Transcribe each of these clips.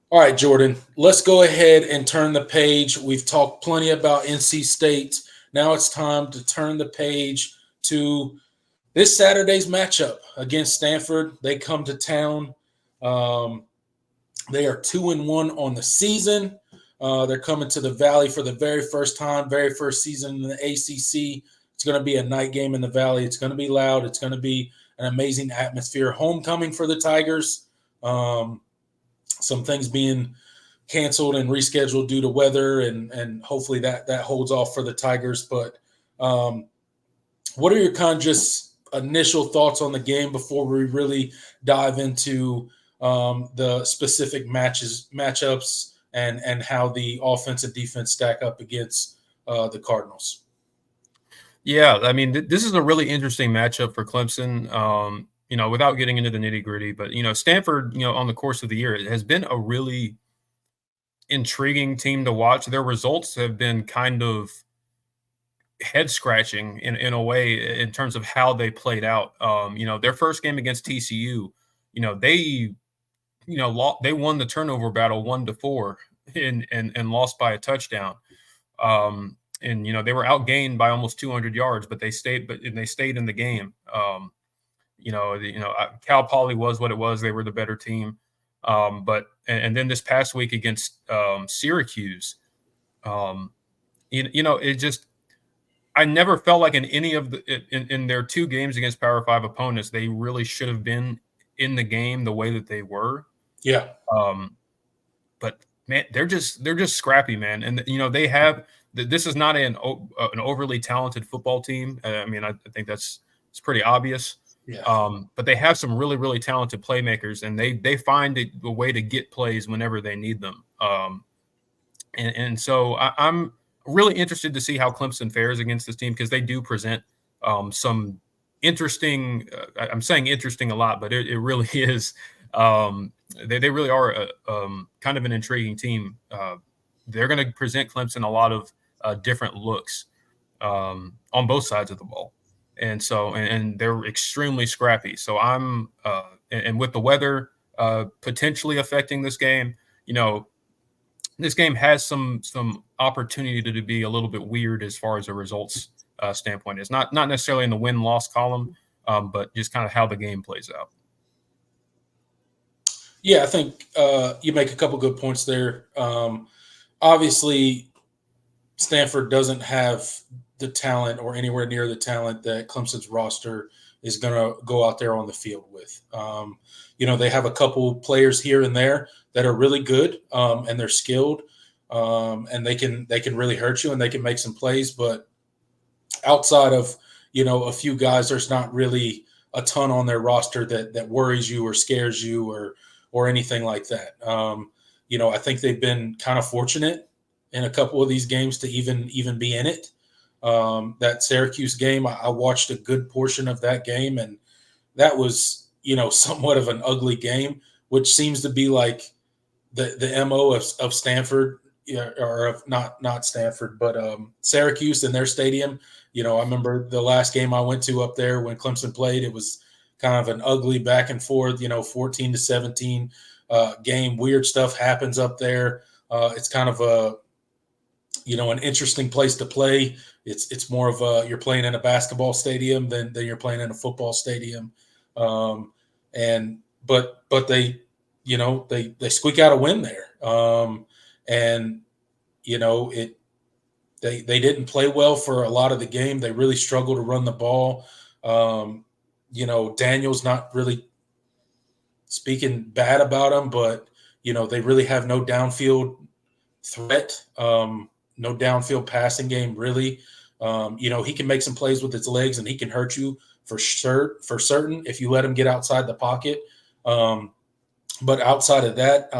All right, Jordan, let's go ahead and turn the page. We've talked plenty about NC State. Now it's time to turn the page to this Saturday's matchup against Stanford. They come to town. Um, they are 2-1 on the season. They're coming to the Valley for the very first time, very first season in the ACC. It's going to be a night game in the Valley. It's going to be loud. It's going to be an amazing atmosphere. Homecoming for the Tigers. Some things being canceled and rescheduled due to weather, and hopefully that holds off for the Tigers. But um, what are your kind of just initial thoughts on the game before we really dive into the specific matchups, and how the offense and defense stack up against the Cardinals? Yeah, I mean, this is a really interesting matchup for Clemson. Without getting into the nitty gritty, but Stanford, on the course of the year, it has been a really intriguing team to watch. Their results have been kind of head scratching in a way in terms of how they played out. Their first game against TCU, they they won the turnover battle 1-4 and lost by a touchdown. And they were outgained by almost 200 yards, but they stayed in the game. Cal Poly was what it was. They were the better team. But then this past week against Syracuse, it just, I never felt like in any of in their two games against Power Five opponents, they really should have been in the game the way that they were. Yeah. But man, they're just scrappy, man. And they have, this is not an overly talented football team. I mean, I think it's pretty obvious. Yeah. But they have some really, really talented playmakers, and they find a way to get plays whenever they need them. And so I'm really interested to see how Clemson fares against this team, because they do present some interesting. I'm saying interesting a lot, but it really is. They really are kind of an intriguing team. They're going to present Clemson a lot of different looks on both sides of the ball. And so, and they're extremely scrappy. So and with the weather potentially affecting this game, this game has some opportunity to be a little bit weird as far as a results standpoint. It's not necessarily in the win-loss column, but just kind of how the game plays out. Yeah, I think you make a couple good points there. Obviously, Stanford doesn't have the talent, or anywhere near the talent, that Clemson's roster is going to go out there on the field with. They have a couple players here and there that are really good, and they're skilled, and they can really hurt you, and they can make some plays. But outside of a few guys, there's not really a ton on their roster that worries you or scares you or anything like that. I think they've been kind of fortunate in a couple of these games to even be in it. That Syracuse game, I watched a good portion of that game, and that was, somewhat of an ugly game, which seems to be like the MO of Stanford, or of not Stanford, but Syracuse in their stadium. I remember the last game I went to up there when Clemson played, it was kind of an ugly back and forth, 14-17 game. Weird stuff happens up there. It's kind of an interesting place to play. It's more of you're playing in a basketball stadium than you're playing in a football stadium. But they, they squeak out a win there. And they didn't play well for a lot of the game. They really struggled to run the ball. Daniel's not really speaking bad about him, but they really have no downfield threat. No downfield passing game, really. He can make some plays with his legs, and he can hurt you for certain if you let him get outside the pocket. But outside of that,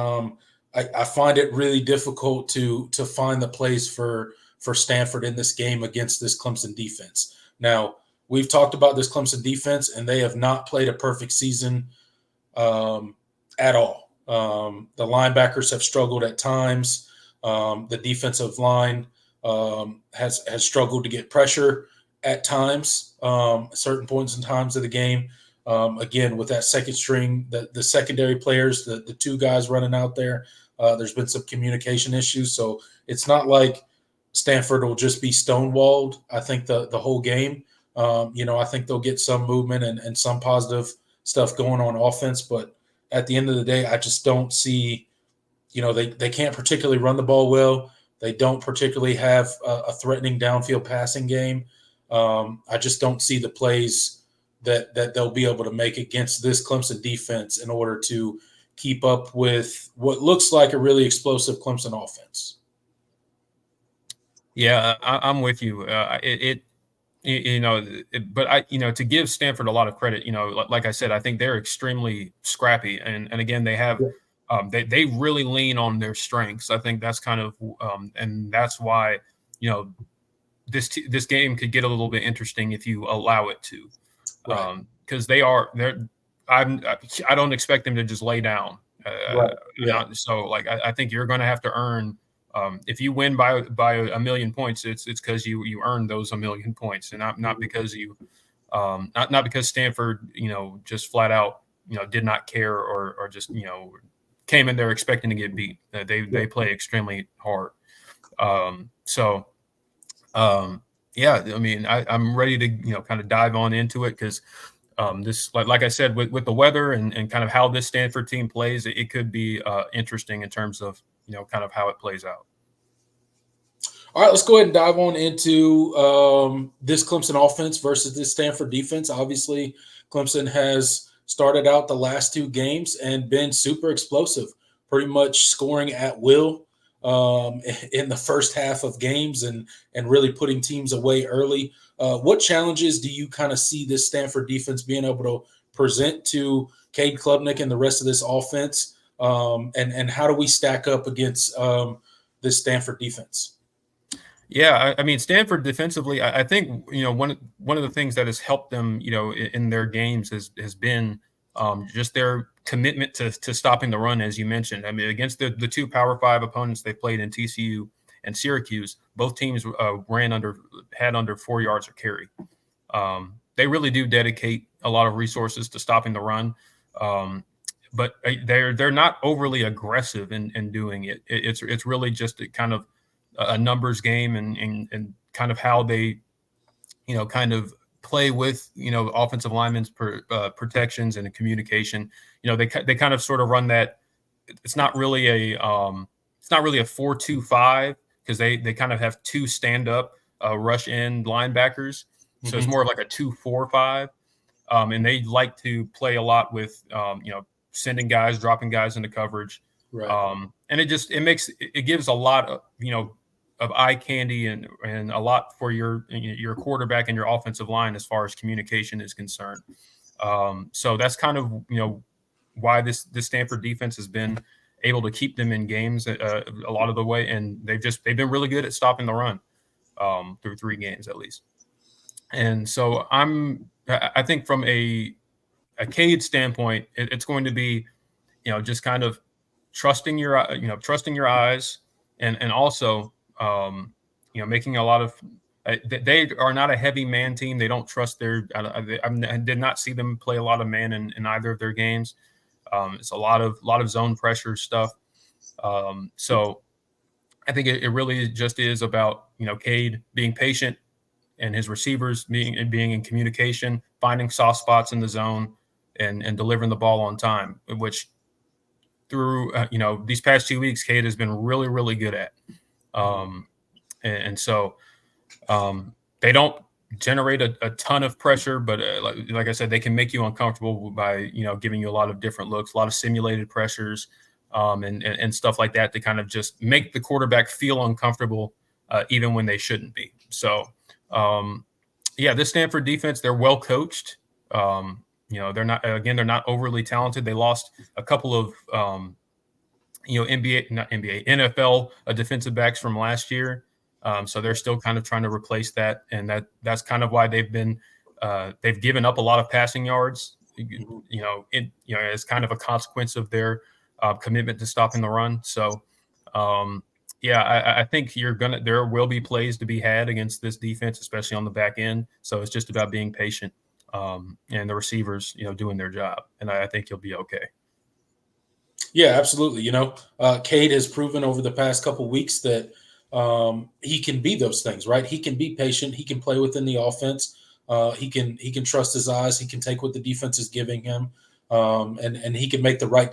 I find it really difficult to find the plays for Stanford in this game against this Clemson defense. Now, we've talked about this Clemson defense, and they have not played a perfect season at all. The linebackers have struggled at times. The defensive line has struggled to get pressure at times, certain points and times of the game. Again, with that second string, the secondary players, the two guys running out there, There's been some communication issues, so it's not like Stanford will just be stonewalled. I think the whole game. I think they'll get some movement and some positive stuff going on offense, but at the end of the day, I just don't see. They can't particularly run the ball well. They don't particularly have a threatening downfield passing game. I just don't see the plays that they'll be able to make against this Clemson defense in order to keep up with what looks like a really explosive Clemson offense. Yeah, I'm with you. But to give Stanford a lot of credit, like I said, I think they're extremely scrappy, and again, they have. Yeah. They really lean on their strengths. I think that's kind of, and that's why, this game could get a little bit interesting if you allow it to, Right. because I don't expect them to just lay down. Right. Yeah. So I think you're going to have to earn. If you win by a million points, it's because you earned those a million points, and not because you, not because Stanford, just flat out, did not care or just came in there expecting to get beat. They play extremely hard. Yeah, I mean, I'm ready to kind of dive on into it because this, like I said, with the weather and kind of how this Stanford team plays, it could be interesting in terms of kind of how it plays out. All right, let's go ahead and dive on into this Clemson offense versus this Stanford defense. Obviously, Clemson has started out the last two games and been super explosive, pretty much scoring at will in the first half of games and really putting teams away early. What challenges do you kind of see this Stanford defense being able to present to Cade Klubnik and the rest of this offense? And how do we stack up against this Stanford defense? Yeah, I mean Stanford defensively, I think one of the things that has helped them, in their games has been just their commitment to stopping the run, as you mentioned. I mean, against the two Power Five opponents they played in TCU and Syracuse, both teams had under 4 yards of carry. They really do dedicate a lot of resources to stopping the run, but they're not overly aggressive in doing it. It's really just kind of a numbers game and kind of how they, kind of play with, offensive linemen's protections and communication. They kind of sort of run that. It's not really a 4-2-5 because they kind of have two stand up rush end linebackers. So it's more of like a 2-4-5. And they like to play a lot with, sending guys, dropping guys into coverage. Right. And it gives a lot of, of eye candy and a lot for your quarterback and your offensive line as far as communication is concerned. So that's kind of why this Stanford defense has been able to keep them in games a lot of the way, and they've been really good at stopping the run through 3 games at least. And so I think from a Cade standpoint, it's going to be just kind of trusting your eyes and also making a lot of they are not a heavy man team. They don't trust I did not see them play a lot of man in either of their games. It's a lot of zone pressure stuff. So I think it really just is about Cade being patient and his receivers being in communication, finding soft spots in the zone, and delivering the ball on time, which through these past 2 weeks, Cade has been really, really good at. And so they don't generate a ton of pressure, but like I said, they can make you uncomfortable by giving you a lot of different looks, a lot of simulated pressures, and stuff like that to kind of just make the quarterback feel uncomfortable, even when they shouldn't be. So this Stanford defense, they're well coached. They're not overly talented. They lost a couple of NFL defensive backs from last year. So they're still kind of trying to replace that, and that's kind of why they've given up a lot of passing yards. As kind of a consequence of their commitment to stopping the run. So, I think there will be plays to be had against this defense, especially on the back end. So it's just about being patient and the receivers, doing their job, and I think you'll be okay. Yeah, absolutely. Cade has proven over the past couple weeks that he can be those things, right? He can be patient. He can play within the offense. He can trust his eyes. He can take what the defense is giving him, and he can make the right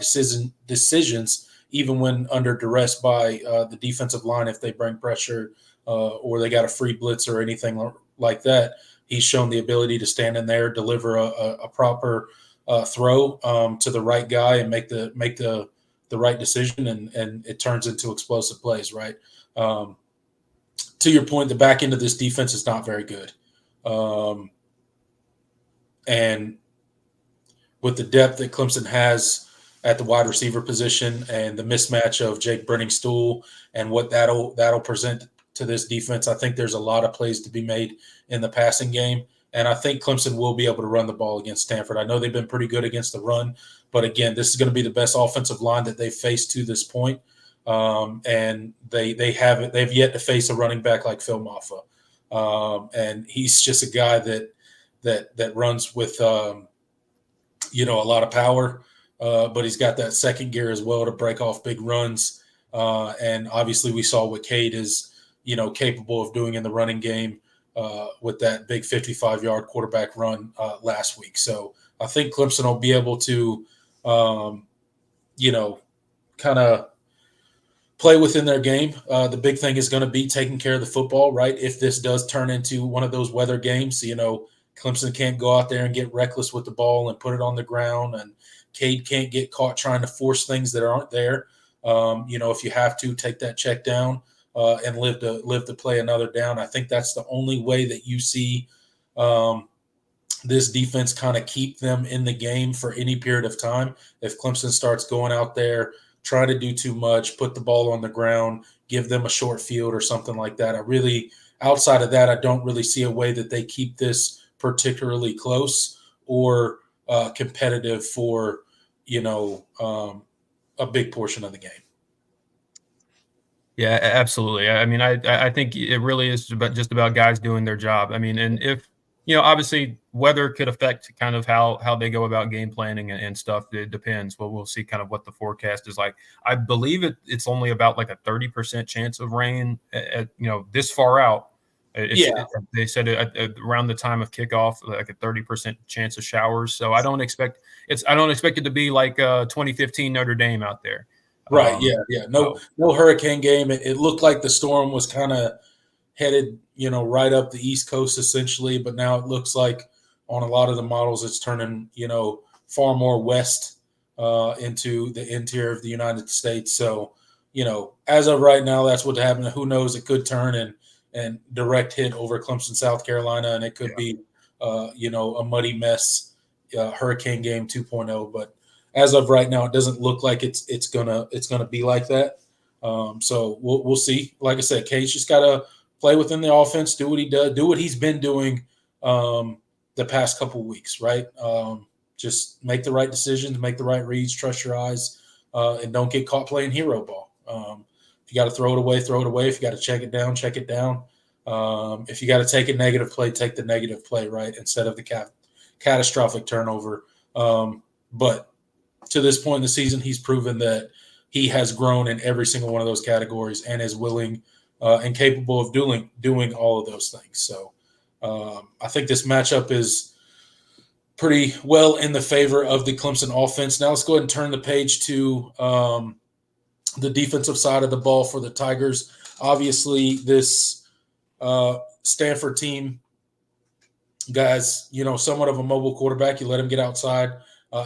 decisions even when under duress by the defensive line if they bring pressure or they got a free blitz or anything like that. He's shown the ability to stand in there, deliver a proper throw to the right guy, and make the right decision, and it turns into explosive plays, right? Um, to your point, the back end of this defense is not very good. Um, and with the depth that Clemson has at the wide receiver position and the mismatch of Jake Brenning-Stool and what that'll present to this defense, I think there's a lot of plays to be made in the passing game. And I think Clemson will be able to run the ball against Stanford. I know they've been pretty good against the run, but again, this is going to be the best offensive line that they've faced to this point. And they've yet to face a running back like Phil Maffa. And he's just a guy that runs with a lot of power, but he's got that second gear as well to break off big runs. And obviously, we saw what Cade is, capable of doing in the running game with that big 55-yard quarterback run last week. So I think Clemson will be able to, kind of play within their game. The big thing is going to be taking care of the football, right? If this does turn into one of those weather games, Clemson can't go out there and get reckless with the ball and put it on the ground, and Cade can't get caught trying to force things that aren't there. If you have to take that check down and live to play another down, I think that's the only way that you see this defense kind of keep them in the game for any period of time. If Clemson starts going out there, try to do too much, put the ball on the ground, give them a short field or something like that. Outside of that, I don't really see a way that they keep this particularly close or competitive for, a big portion of the game. Yeah, absolutely. I mean, I think it really is just about guys doing their job. I mean, and if obviously weather could affect kind of how they go about game planning and stuff. It depends. But we'll see kind of what the forecast is like. I believe it's only about like a 30% chance of rain at this far out. They said around the time of kickoff, like a 30% chance of showers. So I don't expect it to be like 2015 Notre Dame out there. Right. Yeah. No hurricane game. It looked like the storm was kind of headed, right up the East Coast essentially, but now it looks like on a lot of the models it's turning, far more west into the interior of the United States. So, as of right now, that's what happened. Who knows? It could turn and direct hit over Clemson, South Carolina, and it could be, a muddy mess, hurricane game 2.0. But as of right now, it doesn't look like it's gonna be like that. So we'll see. Like I said, Cade's just gotta play within the offense, do what he does, do what he's been doing the past couple of weeks, right? Just make the right decisions, make the right reads, trust your eyes, and don't get caught playing hero ball. If you got to throw it away, throw it away. If you got to check it down, check it down. If you got to take a negative play, take the negative play, right, instead of the catastrophic turnover. But to this point in the season, he's proven that he has grown in every single one of those categories and is willing and capable of doing all of those things. So I think this matchup is pretty well in the favor of the Clemson offense. Now let's go ahead and turn the page to the defensive side of the ball for the Tigers. Obviously, this Stanford team, guys, somewhat of a mobile quarterback. You let him get outside,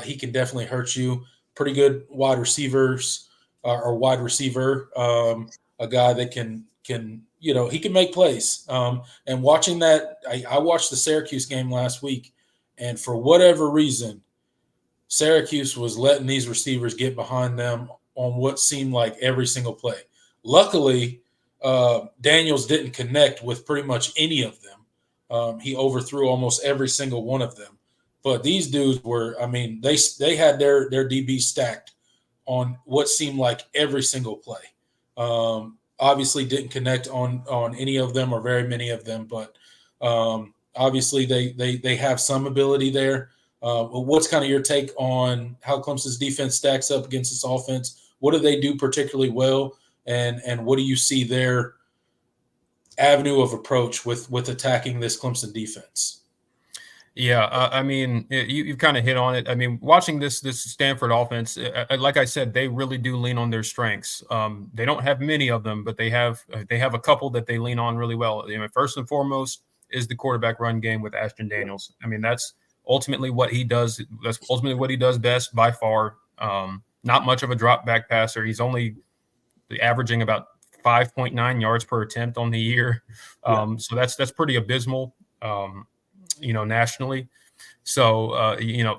he can definitely hurt you. Pretty good wide receivers or wide receiver, a guy that can he can make plays. And watching that, I watched the Syracuse game last week, and for whatever reason, Syracuse was letting these receivers get behind them on what seemed like every single play. Luckily, Daniels didn't connect with pretty much any of them. He overthrew almost every single one of them. But these dudes were, they had their DB stacked on what seemed like every single play. Obviously didn't connect on any of them or very many of them, but obviously they have some ability there. What's kind of your take on how Clemson's defense stacks up against this offense? What do they do particularly well, and what do you see their avenue of approach with attacking this Clemson defense? Yeah, I mean, you've kind of hit on it. I mean, watching this Stanford offense, like I said, they really do lean on their strengths. They don't have many of them, but they have a couple that they lean on really well. First and foremost is the quarterback run game with Ashton Daniels. I mean, that's ultimately what he does. That's ultimately what he does best by far. Not much of a drop back passer. He's only averaging about 5.9 yards per attempt on the year. So that's pretty abysmal. Nationally. So,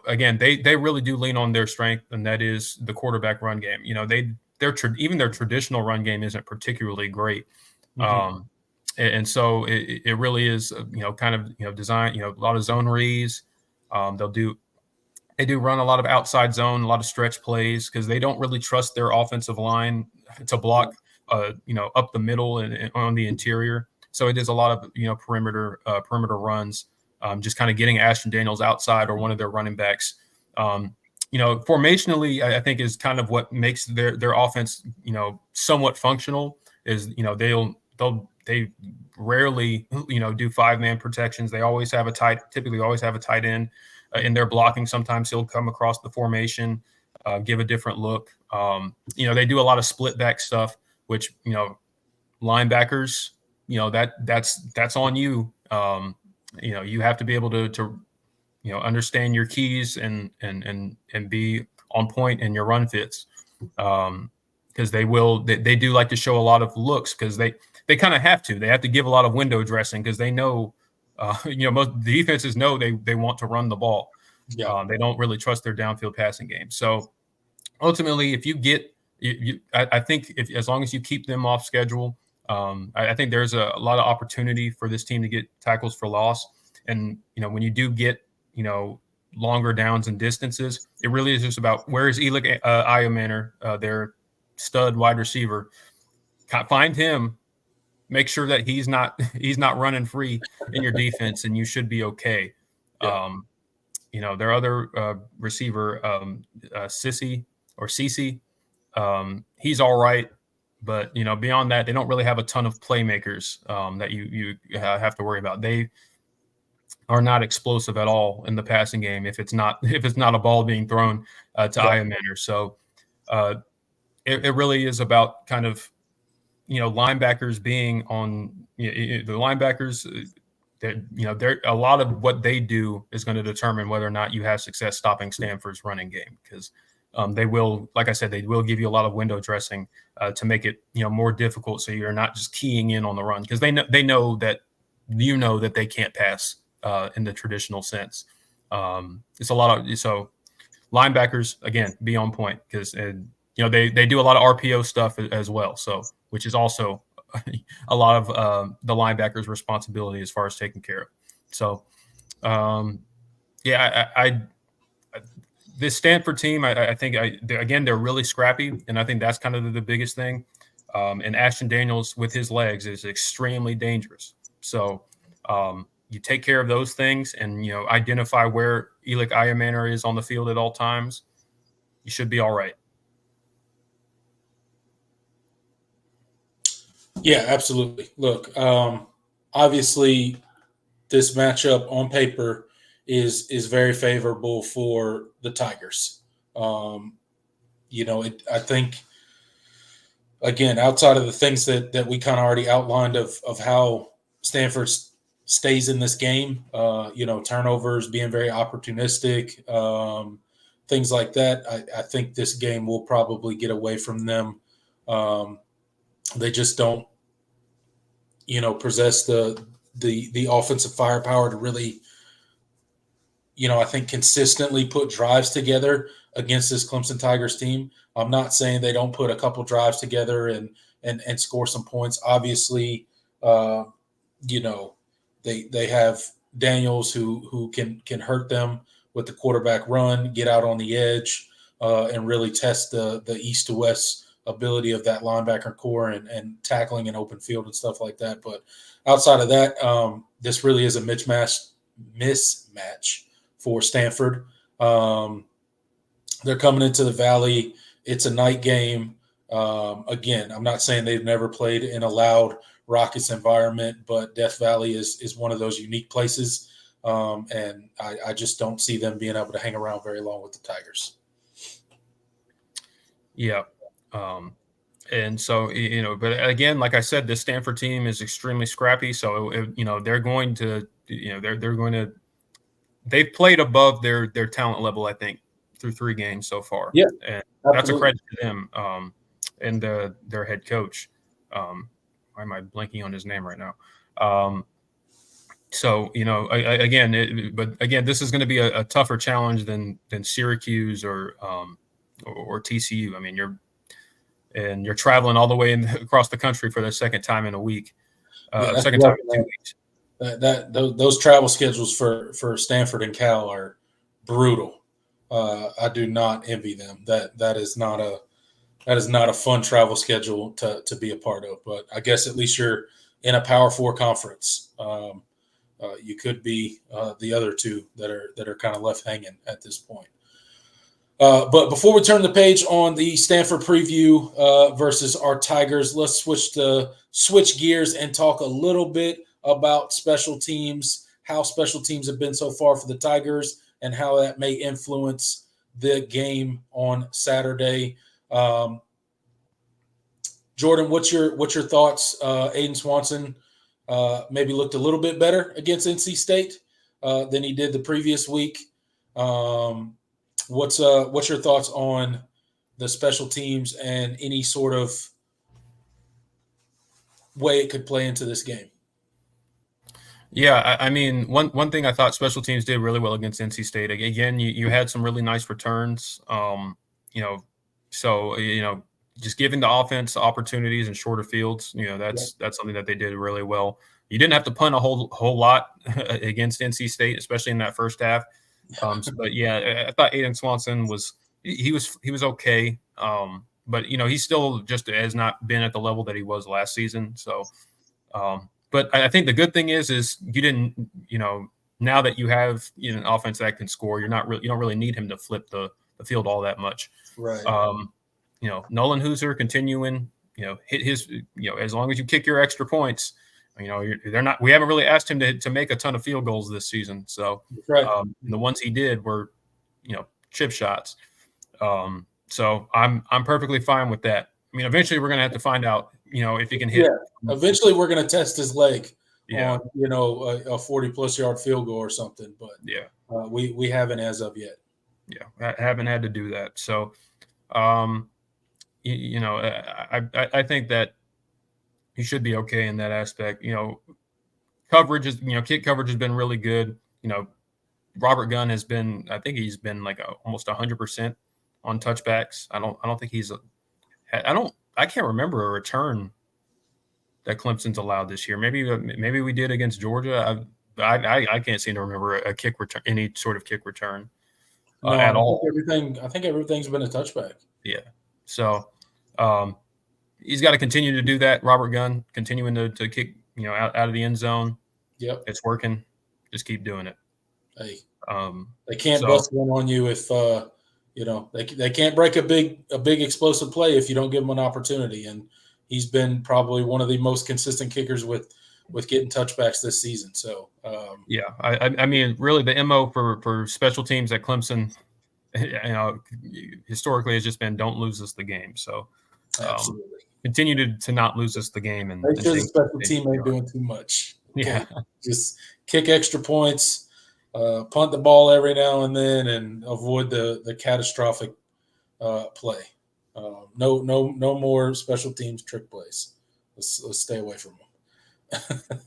again, they really do lean on their strength, and that is the quarterback run game. Even their traditional run game isn't particularly great. Mm-hmm. And so it really is, kind of, design, a lot of zone reads. They do run a lot of outside zone, a lot of stretch plays because they don't really trust their offensive line to block, up the middle and on the interior. So it is a lot of, perimeter runs. Just kind of getting Ashton Daniels outside or one of their running backs. Formationally, I think is kind of what makes their offense, somewhat functional. Is they rarely, do 5-man protections. They typically always have a tight end in their blocking. Sometimes he'll come across the formation, give a different look. They do a lot of split back stuff, which linebackers, that's on you. You have to be able to understand your keys and be on point in your run fits. Because they do like to show a lot of looks because they kind of have to. They have to give a lot of window dressing because they know, most defenses know they want to run the ball. Yeah. They don't really trust their downfield passing game. So ultimately, if you get, I think as long as you keep them off schedule, I think there's a lot of opportunity for this team to get tackles for loss. And, when you do get, longer downs and distances, it really is just about where is Elick Iomanner, their stud wide receiver. Find him, make sure that he's not running free in your defense, and you should be okay. Yeah. Their other receiver, Sissy or Cece, he's all right. But, beyond that, they don't really have a ton of playmakers that you have to worry about. They are not explosive at all in the passing game if it's not a ball being thrown to Yeah. Iomanner. So it really is about kind of, linebackers being on the linebackers. They're a lot of what they do is going to determine whether or not you have success stopping Stanford's running game because they will, like I said, they will give you a lot of window dressing to make it more difficult, so you're not just keying in on the run because they know that they can't pass in the traditional sense. It's a lot of so linebackers again be on point because they do a lot of RPO stuff as well, so which is also a lot of the linebackers' responsibility as far as taking care of. So, this Stanford team, I think, they're really scrappy, and I think that's kind of the biggest thing. And Ashton Daniels with his legs is extremely dangerous. So you take care of those things and, identify where Elick Iomanner is on the field at all times. You should be all right. Yeah, absolutely. Look, obviously, this matchup on paper is very favorable for the Tigers. I think again, outside of the things that we kind of already outlined of how Stanford stays in this game, turnovers, being very opportunistic, things like that. I think this game will probably get away from them. They just don't, possess the offensive firepower to really, I think consistently put drives together against this Clemson Tigers team. I'm not saying they don't put a couple drives together and score some points. Obviously, uh, they have Daniels who can hurt them with the quarterback run, get out on the edge, and really test the east to west ability of that linebacker core and tackling in open field and stuff like that. But outside of that, this really is a mismatch for Stanford. They're coming into the Valley. It's a night game. Again, I'm not saying they've never played in a loud, raucous environment, but Death Valley is one of those unique places. And I just don't see them being able to hang around very long with the Tigers. Yeah. And so, but again, like I said, this Stanford team is extremely scrappy. So, they're going to, they've played above their talent level, I think, through 3 games so far. Yeah, and absolutely. That's a credit to them and their head coach. Why am I blanking on his name right now? So, but again, this is going to be a tougher challenge than Syracuse or TCU. I mean, you're traveling all the way across the country for the second time in a week, second time in 2 weeks. Those travel schedules for Stanford and Cal are brutal. I do not envy them. That is not a fun travel schedule to be a part of. But I guess at least you're in a Power 4 conference. You could be the other two that are kind of left hanging at this point. But before we turn the page on the Stanford preview versus our Tigers, let's switch gears and talk a little bit about special teams, how special teams have been so far for the Tigers, and how that may influence the game on Saturday. Jordan, what's your thoughts? Aiden Swanson maybe looked a little bit better against NC State than he did the previous week. What's your thoughts on the special teams and any sort of way it could play into this game? Yeah, I mean, one thing I thought special teams did really well against NC State. Again, you had some really nice returns. Just giving the offense opportunities in shorter fields, that's something that they did really well. You didn't have to punt a whole lot against NC State, especially in that first half. But yeah, I thought Aiden Swanson was okay. But he still just has not been at the level that he was last season. So, but I think the good thing is you didn't, now that you have an offense that can score, you don't really need him to flip the field all that much. Right. Nolan Hooser continuing, hit his, as long as you kick your extra points, we haven't really asked him to make a ton of field goals this season. So right. The ones he did were, chip shots. So I'm perfectly fine with that. I mean, eventually we're going to have to find out, if he can hit. Yeah. Eventually we're going to test his leg on, a 40-plus yard field goal or something. But we haven't as of yet. Yeah, I haven't had to do that. So, I think that he should be okay in that aspect. Coverage is, kick coverage has been really good. Robert Gunn has been, I think he's been like almost 100% on touchbacks. I don't think I can't remember a return that Clemson's allowed this year. Maybe we did against Georgia. I can't seem to remember a kick return, any sort of kick return at all. I think everything's been a touchback. Yeah. So he's got to continue to do that. Robert Gunn continuing to kick, out of the end zone. Yep. It's working. Just keep doing it. Hey, they can't bust one on you if they can't break a big explosive play if you don't give them an opportunity. And he's been probably one of the most consistent kickers with getting touchbacks this season. So I mean, really, the MO for special teams at Clemson, historically has just been don't lose us the game. So absolutely continue to not lose us the game. And make sure the special team ain't doing too much. Okay? Yeah, just kick extra points. Punt the ball every now and then, and avoid the catastrophic play. No more special teams trick plays. Let's stay away from them.